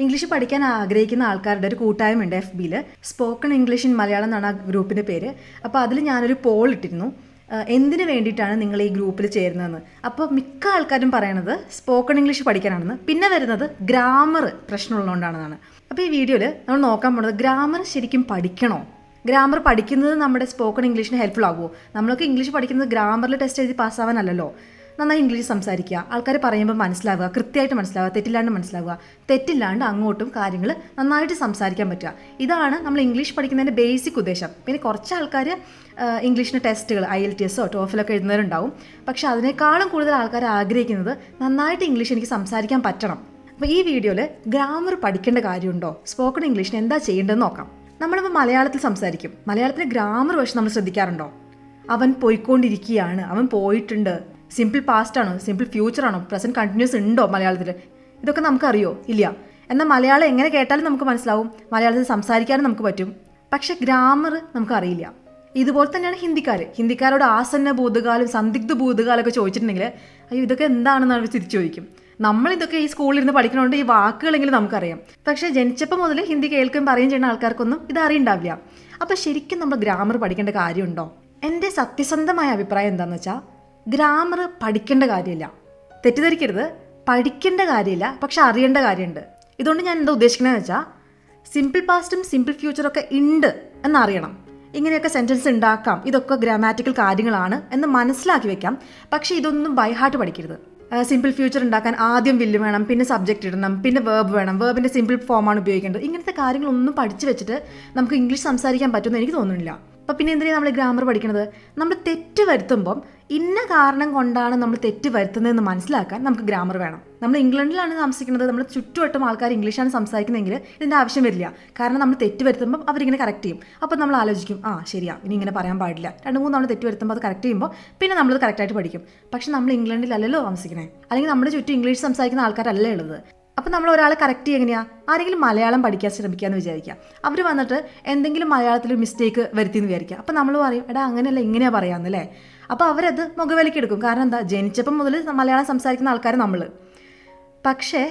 English പഠിക്കാൻ ആഗ്രഹിക്കുന്ന ആൾക്കാരുടെ ഒരു കൂട്ടായ്മയുണ്ട് FBയിൽ. സ്പോക്കൺ ഇംഗ്ലീഷ് ഇൻ മലയാളം എന്നാണ് ആ ഗ്രൂപ്പിൻ്റെ പേര്. അപ്പോൾ അതിൽ ഞാനൊരു പോൾ ഇട്ടിരുന്നു, എന്തിനു വേണ്ടിയിട്ടാണ് നിങ്ങൾ ഈ ഗ്രൂപ്പിൽ ചേരുന്നതെന്ന്. അപ്പോൾ മിക്ക ആൾക്കാരും പറയണത് സ്പോക്കൺ ഇംഗ്ലീഷ് പഠിക്കാനാണെന്ന്, പിന്നെ വരുന്നത് ഗ്രാമർ പ്രശ്നമുള്ളതുകൊണ്ടാണെന്നാണ്. അപ്പോൾ ഈ വീഡിയോയിൽ നമ്മൾ നോക്കാൻ പോകുന്നത് ഗ്രാമർ ശരിക്കും പഠിക്കണോ, ഗ്രാമർ പഠിക്കുന്നത് നമ്മുടെ സ്പോക്കൺ ഇംഗ്ലീഷിന് ഹെൽപ്ഫുൾ ആകുമോ. നമ്മളൊക്കെ ഇംഗ്ലീഷ് പഠിക്കുന്നത് ഗ്രാമറിൽ ടെസ്റ്റ് എഴുതി പാസ്സാവാനല്ലല്ലോ. നന്നായി ഇംഗ്ലീഷ് സംസാരിക്കുക, ആൾക്കാർ പറയുമ്പോൾ മനസ്സിലാവുക, കൃത്യമായിട്ട് മനസ്സിലാവുക, തെറ്റില്ലാണ്ട് മനസ്സിലാവുക, തെറ്റില്ലാണ്ട് അങ്ങോട്ടും കാര്യങ്ങൾ നന്നായിട്ട് സംസാരിക്കാൻ പറ്റുക. ഇതാണ് നമ്മൾ ഇംഗ്ലീഷ് പഠിക്കുന്നതിൻ്റെ ബേസിക് ഉദ്ദേശം. പിന്നെ കുറച്ച് ആൾക്കാർ ഇംഗ്ലീഷിന് ടെസ്റ്റുകൾ IELTS ടോഫലൊക്കെ എഴുതുന്നവരുണ്ടാവും. പക്ഷേ അതിനേക്കാളും കൂടുതൽ ആൾക്കാർ ആഗ്രഹിക്കുന്നത് നന്നായിട്ട് ഇംഗ്ലീഷ് എനിക്ക് സംസാരിക്കാൻ പറ്റണം. അപ്പോൾ ഈ വീഡിയോയിൽ ഗ്രാമർ പഠിക്കേണ്ട കാര്യമുണ്ടോ, സ്പോക്കൺ ഇംഗ്ലീഷിന് എന്താ ചെയ്യേണ്ടതെന്ന് നോക്കാം. നമ്മളിപ്പോൾ മലയാളത്തിൽ സംസാരിക്കും, മലയാളത്തിലെ ഗ്രാമർ പക്ഷെ നമ്മൾ ശ്രദ്ധിക്കാറുണ്ടോ? അവൻ പോയിക്കൊണ്ടിരിക്കുകയാണ്, അവൻ പോയിട്ടുണ്ട്, സിമ്പിൾ പാസ്റ്റ് ആണോ, സിമ്പിൾ ഫ്യൂച്ചർ ആണോ, പ്രസൻറ്റ് കണ്ടിന്യൂസ് ഉണ്ടോ മലയാളത്തിൽ? ഇതൊക്കെ നമുക്കറിയോ? ഇല്ല. എന്നാൽ മലയാളം എങ്ങനെ കേട്ടാലും നമുക്ക് മനസ്സിലാവും, മലയാളത്തിൽ സംസാരിക്കാനും നമുക്ക് പറ്റും. പക്ഷെ ഗ്രാമർ നമുക്കറിയില്ല. ഇതുപോലെ തന്നെയാണ് ഹിന്ദിക്കാരോട് ആസന്ന ഭൂതകാലം, സന്ദിഗ്ധ ഭൂതകാലമൊക്കെ ചോദിച്ചിട്ടുണ്ടെങ്കിൽ അയ്യോ ഇതൊക്കെ എന്താണെന്ന് അവർ തിരിച്ചു ചോദിക്കും. നമ്മളിതൊക്കെ ഈ സ്കൂളിൽ ഇരുന്ന് പഠിക്കണോണ്ട് ഈ വാക്കുകളെങ്കിലും നമുക്കറിയാം. പക്ഷേ ജനിച്ചപ്പോൾ മുതൽ ഹിന്ദി കേൾക്കുകയും പറയുകയും ചെയ്യുന്ന ആൾക്കാർക്കൊന്നും ഇത് അറിയണ്ടാവില്ല. അപ്പോൾ ശരിക്കും നമ്മൾ ഗ്രാമർ പഠിക്കേണ്ട കാര്യമുണ്ടോ? എൻ്റെ സത്യസന്ധമായ അഭിപ്രായം എന്താണെന്ന് വെച്ചാൽ ഗ്രാമർ പഠിക്കേണ്ട കാര്യമില്ല. തെറ്റിദ്ധരിക്കരുത്, പഠിക്കേണ്ട കാര്യമില്ല, പക്ഷെ അറിയേണ്ട കാര്യമുണ്ട്. ഇതുകൊണ്ട് ഞാൻ എന്താ ഉദ്ദേശിക്കണമെന്ന് വെച്ചാൽ സിമ്പിൾ പാസ്റ്റും സിമ്പിൾ ഫ്യൂച്ചറൊക്കെ ഉണ്ട് എന്നറിയണം. ഇങ്ങനെയൊക്കെ സെൻറ്റൻസ് ഉണ്ടാക്കാം, ഇതൊക്കെ ഗ്രാമാറ്റിക്കൽ കാര്യങ്ങളാണ് എന്ന് മനസ്സിലാക്കി വെക്കാം. പക്ഷേ ഇതൊന്നും ബൈ ഹാർട്ട് പഠിക്കരുത്. സിമ്പിൾ ഫ്യൂച്ചർ ഉണ്ടാക്കാൻ ആദ്യം വില്ല് വേണം, പിന്നെ സബ്ജക്റ്റ് ഇടണം, പിന്നെ വേർബ് വേണം, വേർബിൻ്റെ സിമ്പിൾ ഫോമാണ് ഉപയോഗിക്കേണ്ടത്. ഇങ്ങനത്തെ കാര്യങ്ങളൊന്നും പഠിച്ചു വെച്ചിട്ട് നമുക്ക് ഇംഗ്ലീഷ് സംസാരിക്കാൻ പറ്റുമെന്ന് എനിക്ക് തോന്നുന്നില്ല. അപ്പം പിന്നെ എന്തിനാണ് നമ്മൾ ഗ്രാമർ പഠിക്കുന്നത്? നമ്മൾ തെറ്റ് വരുത്തുമ്പം ഇന്ന കാരണം കൊണ്ടാണ് നമ്മൾ തെറ്റ് വരുത്തുന്നതെന്ന് മനസ്സിലാക്കാൻ നമുക്ക് ഗ്രാമർ വേണം. നമ്മൾ ഇംഗ്ലണ്ടിലാണ് താമസിക്കുന്നത്, നമ്മൾ ചുറ്റുവട്ടം ആൾക്കാർ ഇംഗ്ലീഷാണ് സംസാരിക്കുന്നതെങ്കിൽ ഇതിൻ്റെ ആവശ്യം വരില്ല. കാരണം നമ്മൾ തെറ്റ് വരുത്തുമ്പം അവരിങ്ങനെ കറക്റ്റ് ചെയ്യും. അപ്പോൾ നമ്മൾ ആലോചിക്കും, ശരിയാ, ഇനി ഇങ്ങനെ പറയാൻ പാടില്ല. 2-3 തവണ തെറ്റ് വരുത്തുമ്പോൾ അത് കറക്റ്റ് ചെയ്യുമ്പോൾ പിന്നെ നമ്മളത് കറക്റ്റായിട്ട് പഠിക്കും. പക്ഷെ നമ്മൾ ഇംഗ്ലണ്ടിലല്ലല്ലോ താമസിക്കണേ, അല്ലെങ്കിൽ നമ്മുടെ ചുറ്റും ഇംഗ്ലീഷ് സംസാരിക്കുന്ന ആൾക്കാരല്ലേ ഉള്ളത്. അപ്പം നമ്മൾ ഒരാളെ കറക്റ്റ് എങ്ങനെയാണ്? ആരെങ്കിലും മലയാളം പഠിക്കാൻ ശ്രമിക്കാമെന്ന് വിചാരിക്കുക. അവർ വന്നിട്ട് എന്തെങ്കിലും മലയാളത്തിൽ മിസ്റ്റേക്ക് വരുത്തിയെന്ന് വിചാരിക്കുക. അപ്പം നമ്മൾ പറയും, എടാ അങ്ങനെയല്ല ഇങ്ങനെയാണ് പറയാമെന്നല്ലേ. അപ്പോൾ അവരത് മുഖവിലയ്ക്ക് എടുക്കും. കാരണം എന്താ, ജനിച്ചപ്പം മുതൽ മലയാളം സംസാരിക്കുന്ന ആൾക്കാർ നമ്മൾ. പക്ഷേ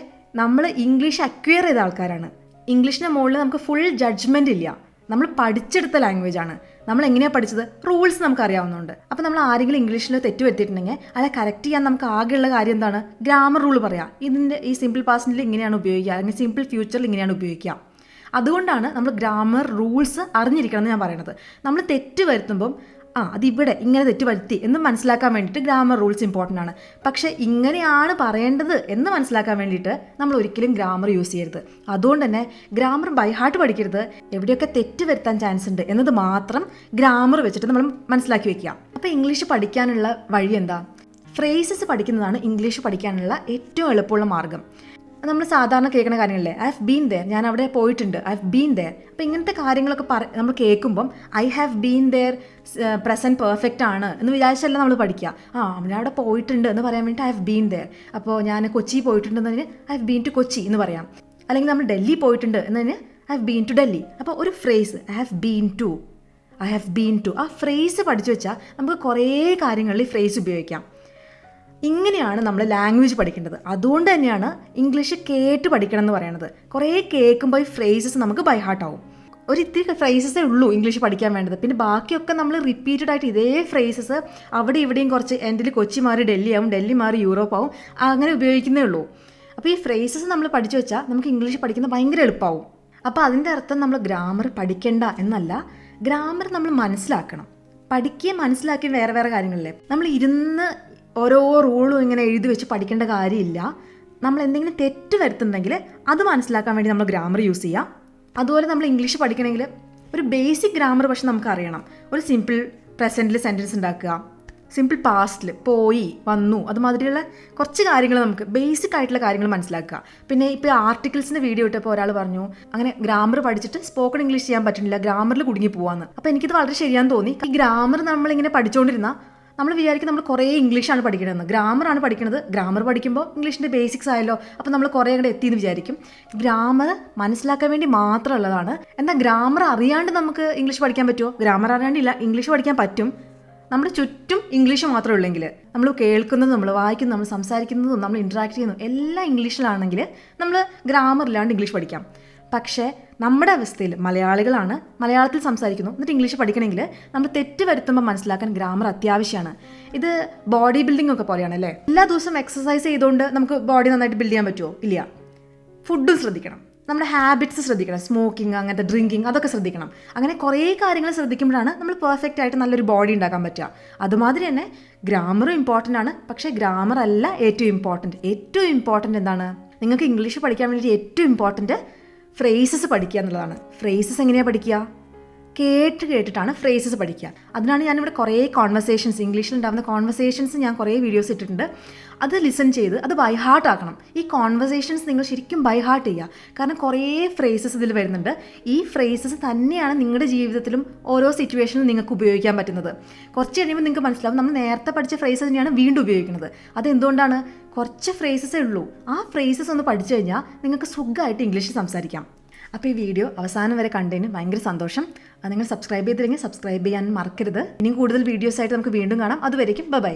നമ്മൾ ഇംഗ്ലീഷ് അക്വയർ ചെയ്ത ആൾക്കാരാണ്. ഇംഗ്ലീഷിൻ്റെ മുകളിൽ നമുക്ക് ഫുൾ ജഡ്ജ്മെൻ്റ് ഇല്ല. നമ്മൾ പഠിച്ചെടുത്ത ലാംഗ്വേജാണ്. നമ്മൾ എങ്ങനെയാണ് പഠിച്ചത്? റൂൾസ് നമുക്ക് അറിയാവുന്നതുകൊണ്ട്. അപ്പോൾ നമ്മൾ ആരെങ്കിലും ഇംഗ്ലീഷിൽ തെറ്റ് വരുത്തിയിട്ടുണ്ടെങ്കിൽ അതെ കറക്റ്റ് ചെയ്യാൻ നമുക്ക് ആകെയുള്ള കാര്യം എന്താണ്? ഗ്രാമർ റൂൾ പറയാം. ഇതിൻ്റെ ഈ സിമ്പിൾ പാസ്റ്റിൽ ഇങ്ങനെയാണ് ഉപയോഗിക്കുക, അല്ലെങ്കിൽ സിമ്പിൾ ഫ്യൂച്ചറിൽ ഇങ്ങനെയാണ് ഉപയോഗിക്കുക. അതുകൊണ്ടാണ് നമ്മൾ ഗ്രാമർ റൂൾസ് അറിഞ്ഞിരിക്കണം എന്ന് ഞാൻ പറയുന്നത്. നമ്മൾ തെറ്റ് വരുത്തുമ്പം അതിവിടെ ഇങ്ങനെ തെറ്റ് വരുത്തി എന്ന് മനസ്സിലാക്കാൻ വേണ്ടിയിട്ട് ഗ്രാമർ റൂൾസ് ഇമ്പോർട്ടൻ്റ് ആണ്. പക്ഷേ ഇങ്ങനെയാണ് പറയേണ്ടത് എന്ന് മനസ്സിലാക്കാൻ വേണ്ടിയിട്ട് നമ്മൾ ഒരിക്കലും ഗ്രാമർ യൂസ് ചെയ്യരുത്. അതുകൊണ്ട് തന്നെ ഗ്രാമർ ബൈ ഹാർട്ട് പഠിക്കരുത്. എവിടെയൊക്കെ തെറ്റ് വരുത്താൻ ചാൻസ് ഉണ്ട് എന്നത് മാത്രം ഗ്രാമർ വെച്ചിട്ട് നമ്മൾ മനസ്സിലാക്കി വെക്കുക. അപ്പോൾ ഇംഗ്ലീഷ് പഠിക്കാനുള്ള വഴി എന്താ? ഫ്രേസസ് പഠിക്കുന്നതാണ് ഇംഗ്ലീഷ് പഠിക്കാനുള്ള ഏറ്റവും എളുപ്പമുള്ള മാർഗ്ഗം. നമ്മൾ സാധാരണ കേൾക്കുന്ന കാര്യങ്ങളല്ലേ, ഐ ഹാവ് ബീൻ ദെയർ, ഞാൻ അവിടെ പോയിട്ടുണ്ട്, ഐ ഹാവ് ബീൻ ദെയർ. അപ്പോൾ ഇങ്ങനത്തെ കാര്യങ്ങളൊക്കെ നമ്മൾ കേൾക്കുമ്പം I have been there present perfect ആണ് എന്ന് വിചാരിച്ചല്ല നമ്മൾ പഠിക്കുക. അവൻ അവിടെ പോയിട്ടുണ്ട് എന്ന് പറയാൻ വേണ്ടി ഐ ഹാവ് ബീൻ ദെയർ. അപ്പോൾ ഞാൻ കൊച്ചി പോയിട്ടുണ്ടെന്നതിന് I have been to Kochi എന്ന് പറയാം. അല്ലെങ്കിൽ നമ്മൾ ഡൽഹി പോയിട്ടുണ്ട് എന്നതിന് I have been to Delhi. അപ്പോൾ ഒരു phrase I have been to, I have been to, ആ ഫ്രേസ് പഠിച്ചു വെച്ചാൽ നമുക്ക് കുറേ കാര്യങ്ങളിൽ ഈ ഫ്രേസ് ഉപയോഗിക്കാം. ഇങ്ങനെയാണ് നമ്മൾ ലാംഗ്വേജ് പഠിക്കേണ്ടത്. അതുകൊണ്ട് തന്നെയാണ് ഇംഗ്ലീഷ് കേട്ട് പഠിക്കണം എന്ന് പറയുന്നത്. കുറേ കേൾക്കുമ്പോൾ ഈ ഫ്രേസസ് നമുക്ക് ബൈ ഹാർട്ട് ആവും. ഒരു ഇത്തിരി ഫ്രേസസേ ഉള്ളൂ ഇംഗ്ലീഷ് പഠിക്കാൻ വേണ്ടത്. പിന്നെ ബാക്കിയൊക്കെ നമ്മൾ റിപ്പീറ്റഡ് ആയിട്ട് ഇതേ ഫ്രേസസ് അവിടെ ഇവിടെയും കുറച്ച് എൻഡിൽ കൊച്ചി മാറി ഡൽഹി ആവും, ഡൽഹി മാറി യൂറോപ്പ് ആവും, അങ്ങനെ ഉപയോഗിക്കുന്നേ ഉള്ളൂ. അപ്പോൾ ഈ ഫ്രേസസ് നമ്മൾ പഠിച്ചു വെച്ചാൽ നമുക്ക് ഇംഗ്ലീഷ് പഠിക്കുന്നത് ഭയങ്കര എളുപ്പമാവും. അപ്പോൾ അതിൻ്റെ അർത്ഥം നമ്മൾ ഗ്രാമർ പഠിക്കേണ്ട എന്നല്ല, ഗ്രാമർ നമ്മൾ മനസ്സിലാക്കണം. പഠിക്കുകയും മനസ്സിലാക്കുകയും വേറെ വേറെ കാര്യങ്ങളില്ലേ. നമ്മൾ ഇരുന്ന് ഓരോ റൂളും ഇങ്ങനെ എഴുതി വെച്ച് പഠിക്കേണ്ട കാര്യമില്ല. നമ്മൾ എന്തെങ്കിലും തെറ്റ് വരുത്തുന്നുണ്ടെങ്കിൽ അത് മനസ്സിലാക്കാൻ വേണ്ടി നമ്മൾ ഗ്രാമർ യൂസ് ചെയ്യാം. അതുപോലെ നമ്മൾ ഇംഗ്ലീഷ് പഠിക്കണമെങ്കിൽ ഒരു ബേസിക് ഗ്രാമർ പക്ഷെ നമുക്ക് അറിയണം. ഒരു സിമ്പിൾ പ്രസൻറ്റിൽ സെൻറ്റൻസ് ഉണ്ടാക്കുക, സിമ്പിൾ പാസ്റ്റിൽ പോയി വന്നു, അതുമാതിരിയുള്ള കുറച്ച് കാര്യങ്ങൾ നമുക്ക് ബേസിക് ആയിട്ടുള്ള കാര്യങ്ങൾ മനസ്സിലാക്കുക. പിന്നെ ഇപ്പോൾ ആർട്ടിക്കിൾസിൻ്റെ വീഡിയോ ഇട്ടപ്പോൾ ഒരാൾ പറഞ്ഞു അങ്ങനെ ഗ്രാമർ പഠിച്ചിട്ട് സ്പോക്കൺ ഇംഗ്ലീഷ് ചെയ്യാൻ പറ്റുന്നില്ല, ഗ്രാമറിൽ കുടുങ്ങി പോവാന്ന്. അപ്പോൾ എനിക്കിത് വളരെ ശരിയാന്ന് തോന്നി. ഈ ഗ്രാമർ നമ്മളിങ്ങനെ പഠിച്ചുകൊണ്ടിരുന്ന നമ്മൾ വിചാരിക്കും നമ്മൾ കുറേ ഇംഗ്ലീഷാണ് പഠിക്കണമെന്ന്. ഗ്രാമറാണ് പഠിക്കുന്നത്. ഗ്രാമർ പഠിക്കുമ്പോൾ ഇംഗ്ലീഷിൻ്റെ ബേസിക്സ് ആയല്ലോ, അപ്പോൾ നമ്മൾ കുറേ കൂടെ എത്തിയെന്ന് വിചാരിക്കും. ഗ്രാമർ മനസ്സിലാക്കാൻ വേണ്ടി മാത്രമുള്ളതാണ്. എന്നാൽ ഗ്രാമർ അറിയാണ്ട് നമുക്ക് ഇംഗ്ലീഷ് പഠിക്കാൻ പറ്റുമോ? ഗ്രാമർ അറിയാണ്ടില്ല, ഇംഗ്ലീഷ് പഠിക്കാൻ പറ്റും. നമ്മുടെ ചുറ്റും ഇംഗ്ലീഷ് മാത്രമേ ഉള്ളെങ്കിൽ നമ്മൾ കേൾക്കുന്നതും നമ്മൾ വായിക്കുന്നതും നമ്മൾ സംസാരിക്കുന്നതും നമ്മൾ ഇൻട്രാക്ട് ചെയ്യുന്നതും എല്ലാം ഇംഗ്ലീഷിലാണെങ്കിൽ നമ്മൾ ഗ്രാമർ ഇല്ലാണ്ട് ഇംഗ്ലീഷ് പഠിക്കാം. പക്ഷേ നമ്മുടെ അവസ്ഥയിൽ മലയാളികളാണ്, മലയാളത്തിൽ സംസാരിക്കുന്നു, എന്നിട്ട് ഇംഗ്ലീഷ് പഠിക്കണമെങ്കിൽ നമ്മൾ തെറ്റ് വരുത്തുമ്പോൾ മനസ്സിലാക്കാൻ ഗ്രാമർ അത്യാവശ്യമാണ്. ഇത് ബോഡി ബിൽഡിംഗ് ഒക്കെ പോലെയാണ് അല്ലേ. എല്ലാ ദിവസവും എക്സസൈസ് ചെയ്തുകൊണ്ട് നമുക്ക് ബോഡി നന്നായിട്ട് ബിൽഡ് ചെയ്യാൻ പറ്റുമോ? ഇല്ല. ഫുഡും ശ്രദ്ധിക്കണം, നമ്മുടെ ഹാബിറ്റ്സ് ശ്രദ്ധിക്കണം, സ്മോക്കിംഗ്, അങ്ങനത്തെ ഡ്രിങ്കിങ്, അതൊക്കെ ശ്രദ്ധിക്കണം. അങ്ങനെ കുറേ കാര്യങ്ങൾ ശ്രദ്ധിക്കുമ്പോഴാണ് നമ്മൾ പെർഫെക്റ്റ് ആയിട്ട് നല്ലൊരു ബോഡി ഉണ്ടാക്കാൻ പറ്റുക. അതുമാതിരി തന്നെ ഗ്രാമറും ഇമ്പോർട്ടൻ്റ് ആണ്. പക്ഷേ ഗ്രാമർ അല്ല ഏറ്റവും ഇമ്പോർട്ടൻ്റ് എന്താണ്? നിങ്ങൾക്ക് ഇംഗ്ലീഷ് പഠിക്കാൻ വേണ്ടിയിട്ട് ഏറ്റവും ഇമ്പോർട്ടൻ്റ് ഫ്രേസസ് പഠിക്കുക എന്നുള്ളതാണ്. ഫ്രേസസ് എങ്ങനെയാണ് പഠിക്കുക? കേട്ടിട്ടാണ് ഫ്രേസസ് പഠിക്കുക. അതിനാണ് ഞാനിവിടെ കുറേ കോൺവെർസേഷൻസ്, ഇംഗ്ലീഷിലുണ്ടാകുന്ന കോൺവെർസേഷൻസ് ഞാൻ കുറേ വീഡിയോസ് ഇട്ടിട്ടുണ്ട്. അത് ലിസൺ ചെയ്ത് അത് ബൈ ഹാർട്ട് ആക്കണം. ഈ കോൺവെർസേഷൻസ് നിങ്ങൾ ശരിക്കും ബൈ ഹാർട്ട് ചെയ്യുക. കാരണം കുറേ ഫ്രേസസ് ഇതിൽ വരുന്നുണ്ട്. ഈ ഫ്രേസസ് തന്നെയാണ് നിങ്ങളുടെ ജീവിതത്തിലും ഓരോ സിറ്റുവേഷനിലും നിങ്ങൾക്ക് ഉപയോഗിക്കാൻ പറ്റുന്നത്. കുറച്ച് കഴിയുമ്പോൾ നിങ്ങൾക്ക് മനസ്സിലാവും നമ്മൾ നേരത്തെ പഠിച്ച ഫ്രേസ് തന്നെയാണ് വീണ്ടും ഉപയോഗിക്കുന്നത്. അതെന്തുകൊണ്ടാണ്? കുറച്ച് ഫ്രേസസേ ഉള്ളൂ. ആ ഫ്രേസസ് ഒന്ന് പഠിച്ചു കഴിഞ്ഞാൽ നിങ്ങൾക്ക് സുഖമായിട്ട് ഇംഗ്ലീഷിൽ സംസാരിക്കാം. അപ്പോൾ ഈ വീഡിയോ അവസാനം വരെ കണ്ടതിന് ഭയങ്കര സന്തോഷം. നിങ്ങൾ സബ്സ്ക്രൈബ് ചെയ്തില്ലെങ്കിൽ സബ്സ്ക്രൈബ് ചെയ്യാൻ മറക്കരുത്. ഇനിയും കൂടുതൽ വീഡിയോസായിട്ട് നമുക്ക് വീണ്ടും കാണാം. അതുവരേക്കും ബൈ.